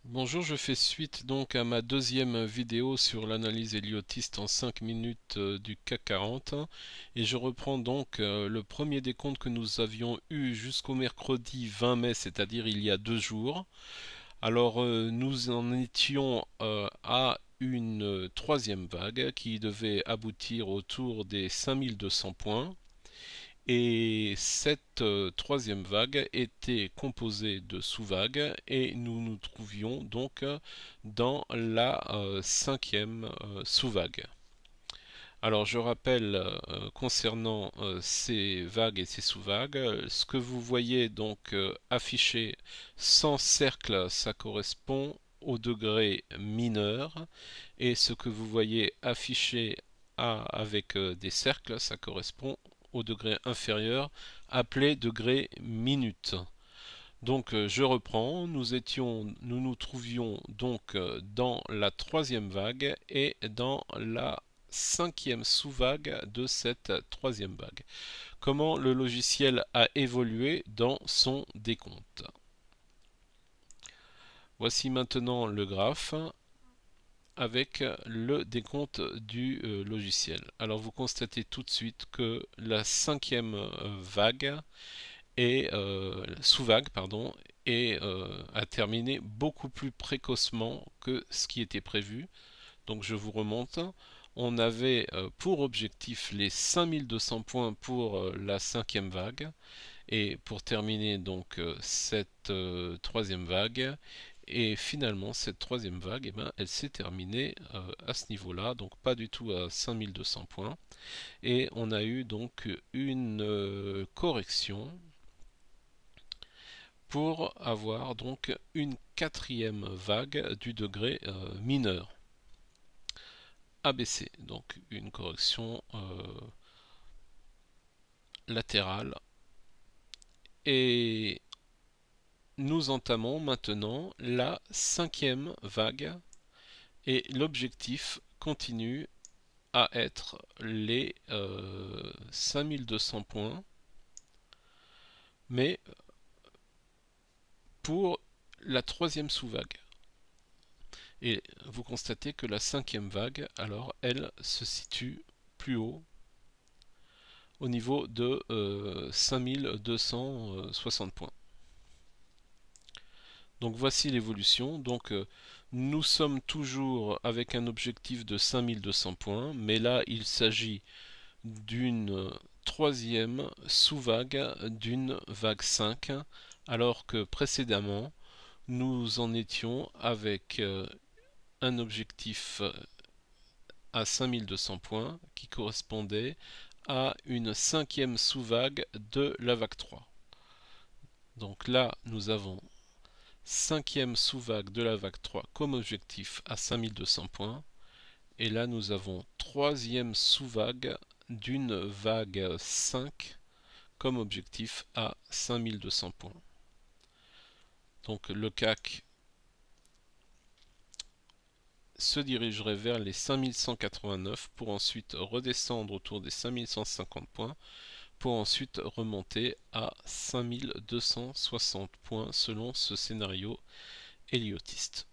Bonjour, je fais suite donc à ma deuxième vidéo sur l'analyse héliotiste en 5 minutes du CAC 40 et je reprends donc le premier décompte que nous avions eu jusqu'au mercredi 20 mai, c'est-à-dire il y a 2 jours. Alors nous en étions à une troisième vague qui devait aboutir autour des 5200 points. Et cette troisième vague était composée de sous-vagues et nous nous trouvions donc dans la cinquième sous-vague. Alors je rappelle concernant ces vagues et ces sous-vagues, ce que vous voyez donc affiché sans cercle, ça correspond au degré mineur, et ce que vous voyez affiché avec des cercles, ça correspond au degré inférieur, appelé degré minute. Donc je reprends, nous nous trouvions donc dans la troisième vague et dans la cinquième sous-vague de cette troisième vague. Comment le logiciel a évolué dans son décompte? Voici maintenant le graphe avec le décompte du logiciel. Alors vous constatez tout de suite que la cinquième vague et sous-vague pardon et a terminé beaucoup plus précocement que ce qui était prévu. Donc je vous remonte. On avait pour objectif les 5200 points pour la cinquième vague et pour terminer donc cette troisième vague. Et finalement, cette troisième vague, eh ben, elle s'est terminée à ce niveau-là, donc pas du tout à 5200 points. Et on a eu donc une correction pour avoir donc une quatrième vague du degré mineur. ABC, donc une correction latérale. Et nous entamons maintenant la cinquième vague et l'objectif continue à être les 5200 points, mais pour la troisième sous-vague. Et vous constatez que la cinquième vague, alors, elle se situe plus haut, au niveau de 5260 points. Donc voici l'évolution. Donc nous sommes toujours avec un objectif de 5200 points, mais là il s'agit d'une troisième sous-vague d'une vague 5, alors que précédemment nous en étions avec un objectif à 5200 points qui correspondait à une cinquième sous-vague de la vague 3. Donc là nous avons cinquième sous-vague de la vague 3 comme objectif à 5200 points. Et là, nous avons troisième sous-vague d'une vague 5 comme objectif à 5200 points. Donc le CAC se dirigerait vers les 5189 pour ensuite redescendre autour des 5150 points pour ensuite remonter à 5260 points selon ce scénario héliotiste.